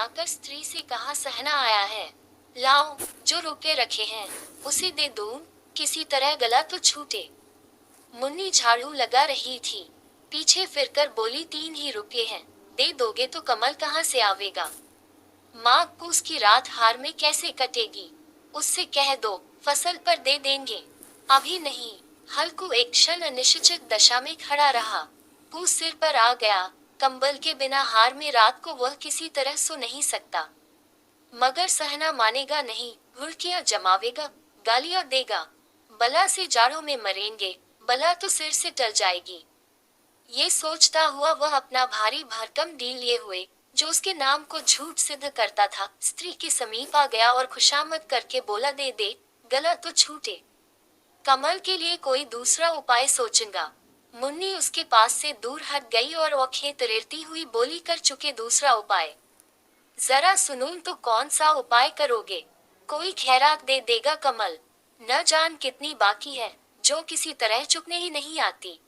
जाकर स्त्री से कहा, सहना आया है, लाओ, जो रुपए रखे हैं उसे दे दूं, किसी तरह गला तो छूटे। मुन्नी झाड़ू लगा रही थी, पीछे फिरकर बोली, 3 ही रुपए हैं, दे दोगे तो कमल कहाँ से आवेगा। माँ पूस की रात हार में कैसे कटेगी, उससे कह दो फसल पर दे देंगे। अभी नहीं। हल्कू एक क्षण अनिश्चित दशा में खड़ा रहा। पूस सिर पर आ गया, कंबल के बिना हार में रात को वह किसी तरह सो नहीं सकता। मगर सहना मानेगा नहीं, घुड़कियां जमावेगा, गालियां देगा। बला से जाड़ों में मरेंगे, बला तो सिर से टल जाएगी। ये सोचता हुआ वह अपना भारी भरकम डील लिए हुए, जो उसके नाम को झूठ सिद्ध करता था, स्त्री के समीप आ गया और खुशामद करके बोला, दे दे, गला तो छूटे। कमल के लिए कोई दूसरा उपाय सोचूंगा। मुन्नी उसके पास से दूर हट गई और औंखें तरेरती हुई बोली, कर चुके दूसरा उपाय। जरा सुनूं तो कौन सा उपाय करोगे। कोई खैरात दे देगा कमल, न जान कितनी बाकी है, जो किसी तरह चुकने ही नहीं आती।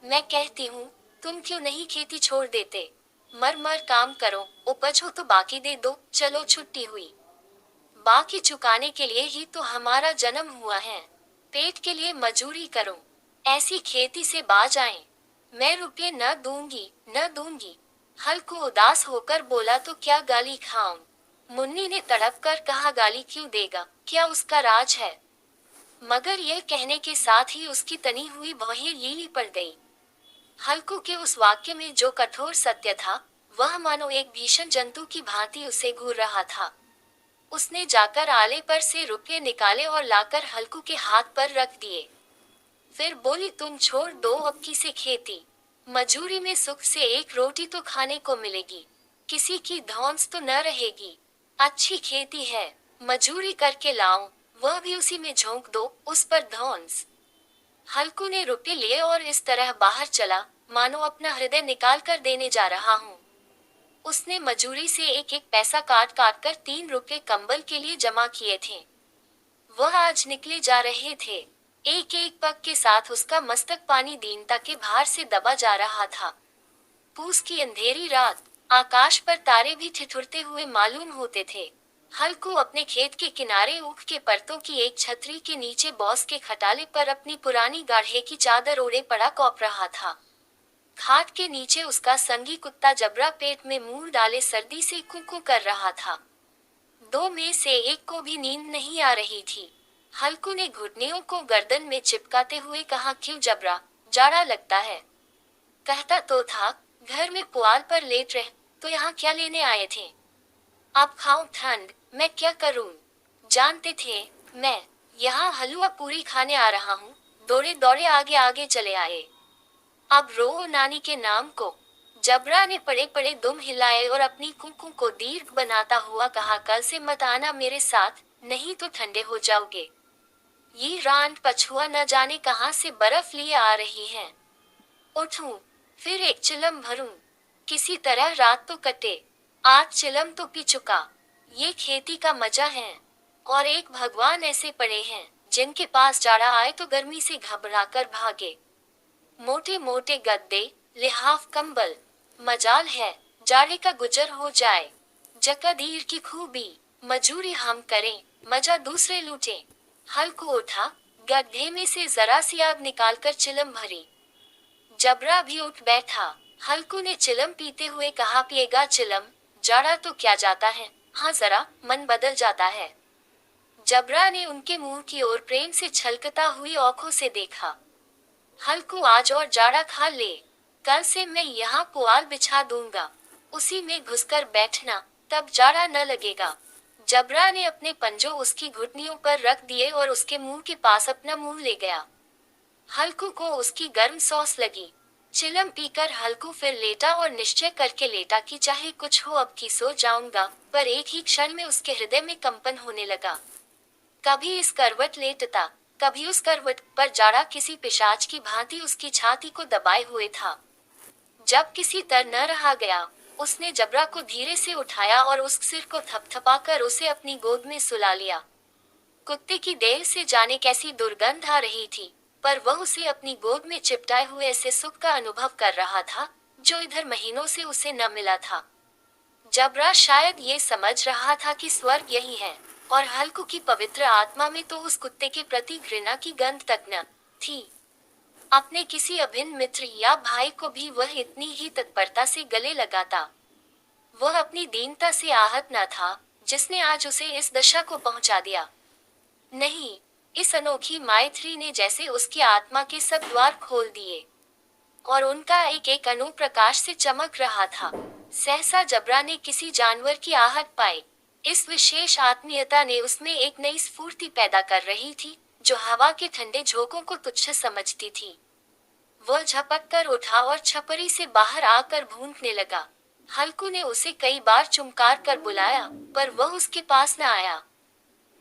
मैं कहती हूँ, तुम क्यों नहीं खेती छोड़ देते, मर मर काम करो, उपज हो तो बाकी दे दो, चलो छुट्टी हुई। बाकी चुकाने के लिए ही तो हमारा जन्म हुआ है, पेट के लिए मजूरी करो, ऐसी खेती से बाज आए। मैं रुपये न दूंगी, न दूंगी। हल्कू उदास होकर बोला, तो क्या गाली खाऊं। मुन्नी ने तड़प कर कहा, गाली क्यों देगा, क्या उसका राज है। मगर यह कहने के साथ ही उसकी तनी हुई भौहें लीली पड़ गई। हल्कू के उस वाक्य में जो कठोर सत्य था, वह मानो एक भीषण जंतु की भांति उसे घूर रहा था। उसने जाकर आले पर से रुपये निकाले और लाकर हल्कू के हाथ पर रख दिए। फिर बोली, तुम छोड़ दो अब की से खेती, मजूरी में सुख से एक रोटी तो खाने को मिलेगी, किसी की धौंस तो न रहेगी। अच्छी खेती है, मजूरी करके लाऊं, वह भी उसी में झोंक दो, उस पर धौंस। हल्कू ने रुपये लिए और इस तरह बाहर चला, मानो अपना हृदय निकाल कर देने जा रहा हूँ। उसने मजूरी से एक एक पैसा काट काट कर 3 रुपये कंबल के लिए जमा किए थे। वह आज निकले जा रहे थे। एक एक पग के साथ उसका मस्तक पानी दीनता के भार से दबा जा रहा था। पूस की अंधेरी रात, आकाश पर तारे भी ठिठुरते हुए मालूम होते थे। हल्कू अपने खेत के किनारे ऊख के परतों की एक छतरी के नीचे बॉस के खटाले पर अपनी पुरानी गाढ़े की चादर ओढ़े पड़ा कौप रहा था। खाट के नीचे उसका संगी कुत्ता जबरा पेट में मुंह डाले सर्दी से कुकू कर रहा था। 2 में से एक को भी नींद नहीं आ रही थी। हल्कू ने घुटनों को गर्दन में चिपकाते हुए कहा, क्यों जबरा, जाड़ा लगता है। कहता तो था, घर में पुआल पर लेट रह, तो यहाँ क्या लेने आए थे। अब खाऊं ठंड, मैं क्या करूं। जानते थे मैं यहाँ हलवा पूरी खाने आ रहा हूँ, दौड़े दौड़े आगे आगे चले आए। अब रो नानी के नाम को। जबरा ने पड़े पड़े दुम हिलाए और अपनी कुकू को दीर्घ बनाता हुआ कहा, कल से मत आना मेरे साथ, नहीं तो ठंडे हो जाओगे। ये रांड पछुआ न जाने कहाँ से बर्फ लिए आ रही है। उठूं, फिर एक चिलम भरूं, किसी तरह रात तो कटे। 8 चिलम तो पी चुका। ये खेती का मजा है। और एक भगवान ऐसे पड़े हैं, जिनके पास जाड़ा आए तो गर्मी से घबराकर भागे। मोटे मोटे गद्दे, लिहाफ कंबल, मजाल है जाड़े का गुजर हो जाए। जकादीर की खूबी, मजूरी हम करें, मजा दूसरे लूटें। हल्कू उठा, गड्ढे में से जरा सी आग निकालकर चिलम भरी। जबरा भी उठ बैठा। हल्कू ने चिलम पीते हुए कहा, पिएगा चिलम, जाड़ा तो क्या जाता है, हाँ जरा मन बदल जाता है। जबरा ने उनके मुंह की ओर प्रेम से छलकता हुई आंखों से देखा। हल्कू, आज और जाड़ा खा ले, कल से मैं यहाँ पुआल बिछा दूंगा, उसी में घुसकर बैठना, तब जाड़ा न लगेगा। जबरा ने अपने पंजों उसकी घुटनियों पर रख दिए और उसके मुंह के पास अपना मुंह ले गया। हल्कू को उसकी गर्म सॉस लगी। चिलम पीकर हल्कू फिर लेटा और निश्चय करके लेटा कि चाहे कुछ हो अब की सो जाऊंगा, पर एक ही क्षण में उसके हृदय में कंपन होने लगा। कभी इस करवट लेटता, कभी उस करवट पर जाड़ा किसी पिशाच की भांति उसकी छाती को दबाए हुए था। जब किसी तरह न रहा गया, उसने जबरा को धीरे से उठाया और उस सिर को थपथपाकर उसे अपनी गोद में सुला लिया। कुत्ते की देह से जाने कैसी दुर्गंध आ रही थी, पर वह उसे अपनी गोद में चिपटाए हुए ऐसे सुख का अनुभव कर रहा था, जो इधर महीनों से उसे न मिला था। जबरा शायद ये समझ रहा था कि स्वर्ग यही है, और हल्कू की पवित्र आत्मा में तो उस कुत्ते के प्रति घृणा की गंध तक न थी। अपने किसी अभिन्न मित्र या भाई को भी वह इतनी ही तत्परता से गले लगाता। वह अपनी दीनता से आहत न था, जिसने आज उसे इस दशा को पहुंचा दिया। नहीं, इस अनोखी मैत्री ने जैसे उसकी आत्मा के सब द्वार खोल दिए, और उनका एक एक अणु प्रकाश से चमक रहा था। सहसा जबरा ने किसी जानवर की आहट पाई। इस विशेष आत्मीयता ने उसमें एक नई स्फूर्ति पैदा कर रही थी, जो हवा के ठंडे झोंकों को तुच्छ समझती थी। वह झपक कर उठा और छपरी से बाहर आकर भूंकने लगा। हल्कू ने उसे कई बार चुमकार कर बुलाया, पर वह उसके पास न आया।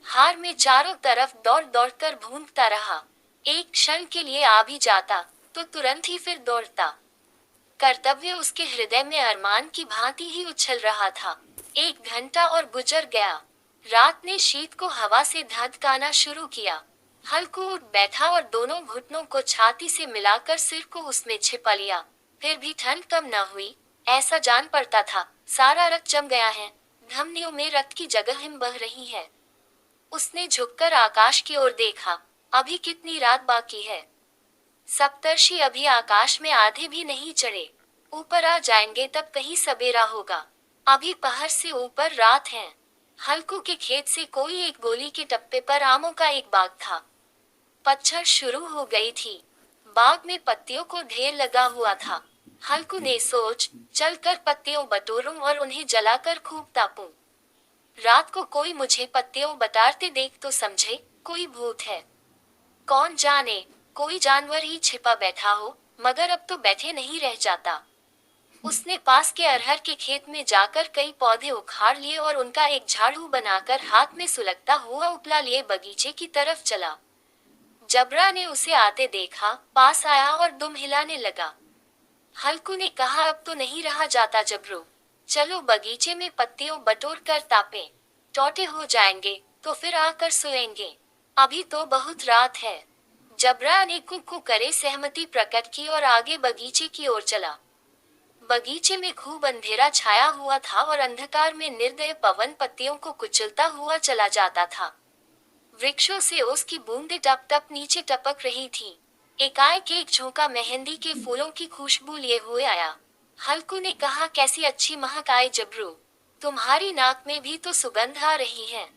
हार में चारों तरफ दौड़ दौड़ कर भूंकता रहा। एक क्षण के लिए आ भी जाता तो तुरंत ही फिर दौड़ता। कर्तव्य उसके हृदय में अरमान की भांति ही उछल रहा था। 1 घंटा और गुजर गया। रात ने शीत को हवा से धधकाना शुरू किया। हल्कू उठ बैठा और दोनों घुटनों को छाती से मिलाकर सिर को उसमें छिपा लिया। फिर भी ठंड कम न हुई। ऐसा जान पड़ता था सारा रक्त जम गया है, धमनियों में रक्त की जगह हिम बह रही है। उसने झुककर आकाश की ओर देखा। अभी कितनी रात बाकी है। सप्तर्षि अभी आकाश में आधे भी नहीं चढ़े। ऊपर आ जाएंगे तब कहीं सवेरा होगा। अभी पहर से ऊपर रात है। हल्कू के खेत से कोई एक गोली के टप्पे पर आमों का एक बाग था। पतझड़ शुरू हो गई थी। बाग में पत्तियों को ढेर लगा हुआ था। हल्कू ने सोच, चलकर पत्तियों बटोरूं और उन्हें जलाकर खूब तापूं। रात को कोई मुझे पत्तियों बटारते देख तो समझे कोई भूत है। कौन जाने, कोई जानवर ही छिपा बैठा हो, मगर अब तो बैठे नहीं रह जाता। उसने पास के अरहर के खेत में जाकर कई पौधे उखाड़ लिए और उनका एक झाड़ू बनाकर हाथ में सुलगता हुआ उपला लिए बगीचे की तरफ चला। जबरा ने उसे आते देखा, पास आया और दुम हिलाने लगा। हल्कू ने कहा, अब तो नहीं रहा जाता जबरू, चलो बगीचे में पत्तियों बटोर कर तापें। टोटे हो जाएंगे तो फिर आकर सोएंगे। अभी तो बहुत रात है। जबरा ने कुकू करे सहमति प्रकट की और आगे बगीचे की ओर चला। बगीचे में खूब अंधेरा छाया हुआ था और अंधकार में निर्दय पवन पत्तियों को कुचलता हुआ चला जाता था। वृक्षों से उसकी बूंदें टप टप नीचे टपक रही थी। एकाएक एक झोंका मेहंदी के फूलों की खुशबू लिए हुए आया। हल्कू ने कहा, कैसी अच्छी महक आए जबरू, तुम्हारी नाक में भी तो सुगंध आ रही है।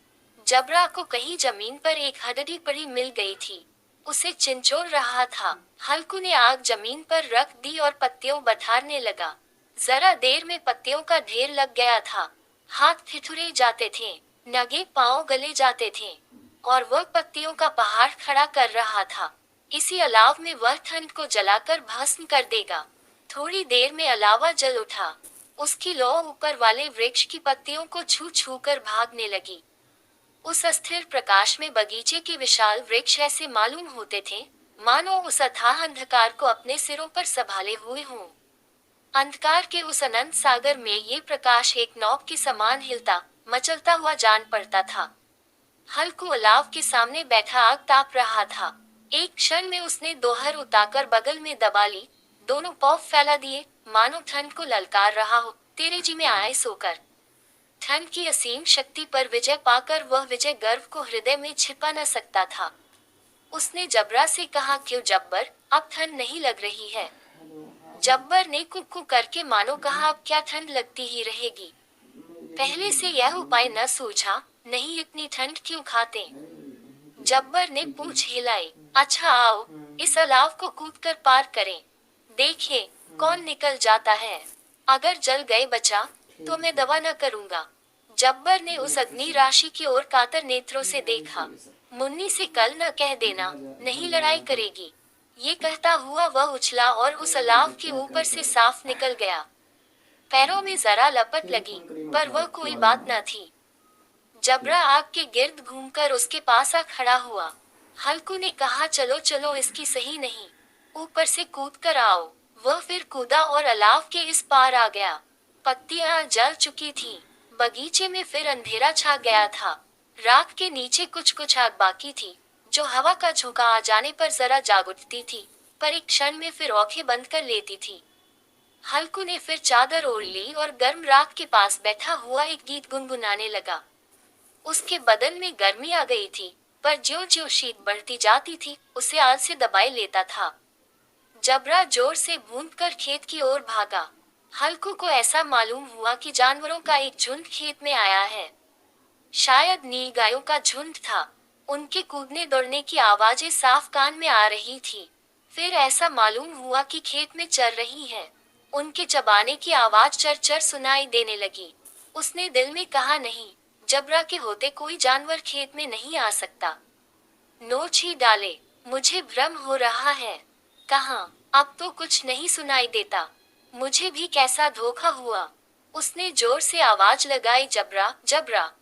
जबरा को कहीं जमीन पर एक हडडी पड़ी मिल गई थी। उसे चिंचोड़ रहा था। हल्कू ने आग जमीन पर रख दी और पत्तियों बठारने लगा। जरा देर में पत्तियों का ढेर लग गया था। हाथ ठिठुरे जाते थे, नंगे पांव गले जाते थे, और वह पत्तियों का पहाड़ खड़ा कर रहा था। इसी अलाव में वह ठंड को जलाकर भस्म कर देगा। थोड़ी देर में अलावा जल उठा। उसकी लौ ऊपर वाले वृक्ष की पत्तियों को छू छू कर भागने लगी। उस अस्थिर प्रकाश में बगीचे के विशाल वृक्ष ऐसे मालूम होते थे मानो उस अथाह अंधकार को अपने सिरों पर संभाले हुए हों। अंधकार के उस अनंत सागर में ये प्रकाश एक नौक के समान हिलता मचलता हुआ जान पड़ता था। हल्कू अलाव के सामने बैठा आग ताप रहा था। एक क्षण में उसने दोहर उतारकर बगल में दबा ली, दोनों पांव फैला दिए, मानो ठंड को ललकार रहा हो, तेरे जी में आए सोकर। ठंड की असीम शक्ति पर विजय पाकर वह विजय गर्व को हृदय में छिपा न सकता था। उसने जबरा से कहा, क्यों जब्बर, अब ठंड नहीं लग रही है। जब्बर ने कुकू करके मानो कहा, अब क्या ठंड लगती ही रहेगी। पहले से यह उपाय न सूझा, नहीं इतनी ठंड क्यों खाते। जब्बर ने पूंछ हिलाई, अच्छा आओ, इस अलाव को कूदकर पार करें, देखें कौन निकल जाता है। अगर जल गए बचा तो मैं दवा न करूंगा। जब्बर ने उस अग्नि राशि की ओर कातर नेत्रों से देखा। मुन्नी से कल न कह देना, नहीं लड़ाई करेगी। ये कहता हुआ वह उछला और उस अलाव के ऊपर से साफ निकल गया। पैरों में जरा लपट लगी, पर वह कोई बात न थी। जबरा आग के गिर्द घूमकर उसके पास आ खड़ा हुआ। हल्कू ने कहा, चलो चलो, इसकी सही नहीं, ऊपर से कूद कर आओ। वह फिर कूदा और अलाव के इस पार आ गया। पत्तियां जल चुकी थीं। बगीचे में फिर अंधेरा छा गया था। राख के नीचे कुछ कुछ आग बाकी थी, जो हवा का झोंका आ जाने पर जरा जाग उठती थी, पर एक क्षण में फिर आंखें बंद कर लेती थी। हल्कू ने फिर चादर ओढ़ ली और गर्म राख के पास बैठा हुआ एक गीत गुनगुनाने लगा। उसके बदन में गर्मी आ गई थी, पर ज्यों-ज्यों शीत बढ़ती जाती थी, उसे आलस से दबाए लेता था। जबरा जोर से भूंदकर खेत की ओर भागा। हल्कू को ऐसा मालूम हुआ कि जानवरों का एक झुंड खेत में आया है। शायद नीलगायों का झुंड था। उनके कूदने दौड़ने की आवाजें साफ कान में आ रही थी। फिर ऐसा मालूम हुआ कि खेत में चर रही है। उनके चबाने की आवाज चर-चर सुनाई देने लगी। उसने दिल में कहा, नहीं, जबरा के होते कोई जानवर खेत में नहीं आ सकता। नोच ही डाले, मुझे भ्रम हो रहा है। कहाँ, अब तो कुछ नहीं सुनाई देता। मुझे भी कैसा धोखा हुआ। उसने जोर से आवाज लगाई, जबरा, जबरा।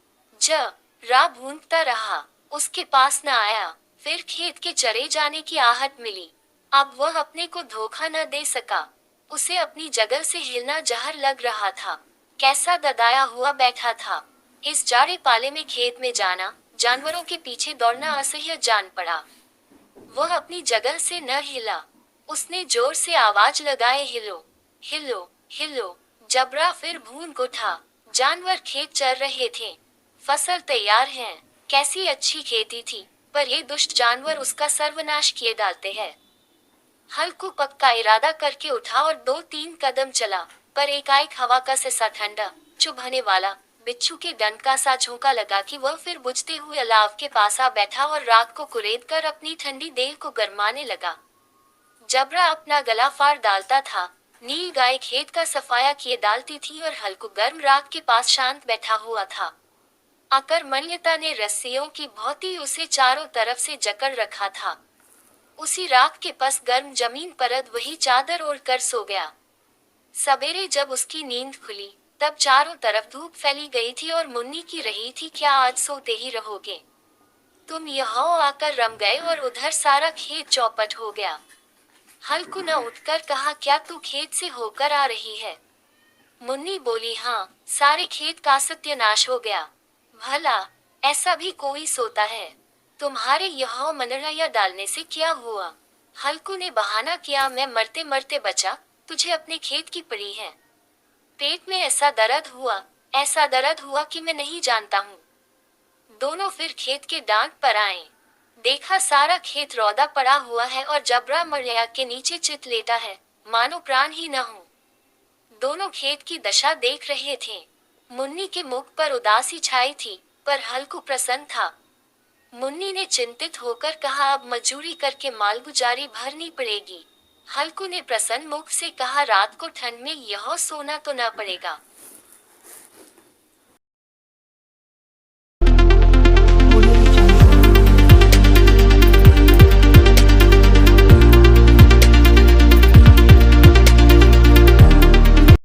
रा भूनता रहा, उसके पास न आया। फिर खेत के चरे जाने की आहट मिली। अब वह अपने को धोखा न दे सका। उसे अपनी जगह से हिलना जहर लग रहा था। कैसा ददाया हुआ बैठा था। इस जाड़े पाले में खेत में जाना, जानवरों के पीछे दौड़ना असह्य जान पड़ा। वह अपनी जगह से न हिला। उसने जोर से आवाज लगाए, हिलो, हिलो, हिलो। जबरा फिर भून उठा। जानवर खेत चर रहे थे। फसल तैयार है। कैसी अच्छी खेती थी, पर ये दुष्ट जानवर उसका सर्वनाश किए डालते हैं। हल्कू पक्का इरादा करके उठा और 2-3 कदम चला, पर एकाएक हवा का सा ठंडा, चुभने वाला, बिच्छू के डंक का सा झोंका लगा कि वह फिर बुझते हुए अलाव के पास आ बैठा और राख को कुरेद कर अपनी ठंडी देह को गरमाने लगा। जबरा अपना गला फाड़ डालता था। नील गाय खेत का सफाया किए डालती थी और हल्कू गर्म राख के पास शांत बैठा हुआ था। अकर्मण्यता ने रस्सियों की भांति उसे चारों तरफ से जकड़ रखा था। उसी राख के पास गर्म जमीन पर वही चादर ओढ़कर सो गया। सवेरे जब उसकी नींद खुली, तब चारों तरफ धूप फैली गई थी और मुन्नी की रही थी, क्या आज सोते ही रहोगे? तुम यहाँ आकर रम गए और उधर सारा खेत चौपट हो गया। हल्कू न उठकर कहा, क्या तू खेत से होकर आ रही है? मुन्नी बोली, हाँ, सारे खेत का सत्यानाश हो गया। भला ऐसा भी कोई सोता है? तुम्हारे यहाँ मनरैया डालने से क्या हुआ? हल्कू ने बहाना किया, मैं मरते मरते बचा, तुझे अपने खेत की पड़ी है। पेट में ऐसा दर्द हुआ कि मैं नहीं जानता हूँ। दोनों फिर खेत के डांट पर आए। देखा सारा खेत रौदा पड़ा हुआ है और जबरा मरैया के नीचे चित लेटा है, मानो प्राण ही न हो। दोनों खेत की दशा देख रहे थे। मुन्नी के मुख पर उदासी छाई थी, पर हल्कू प्रसन्न था। मुन्नी ने चिंतित होकर कहा, अब मजूरी करके मालगुजारी भरनी पड़ेगी। हल्कू ने प्रसन्न मुख से कहा, रात को ठंड में यहाँ सोना तो न पड़ेगा।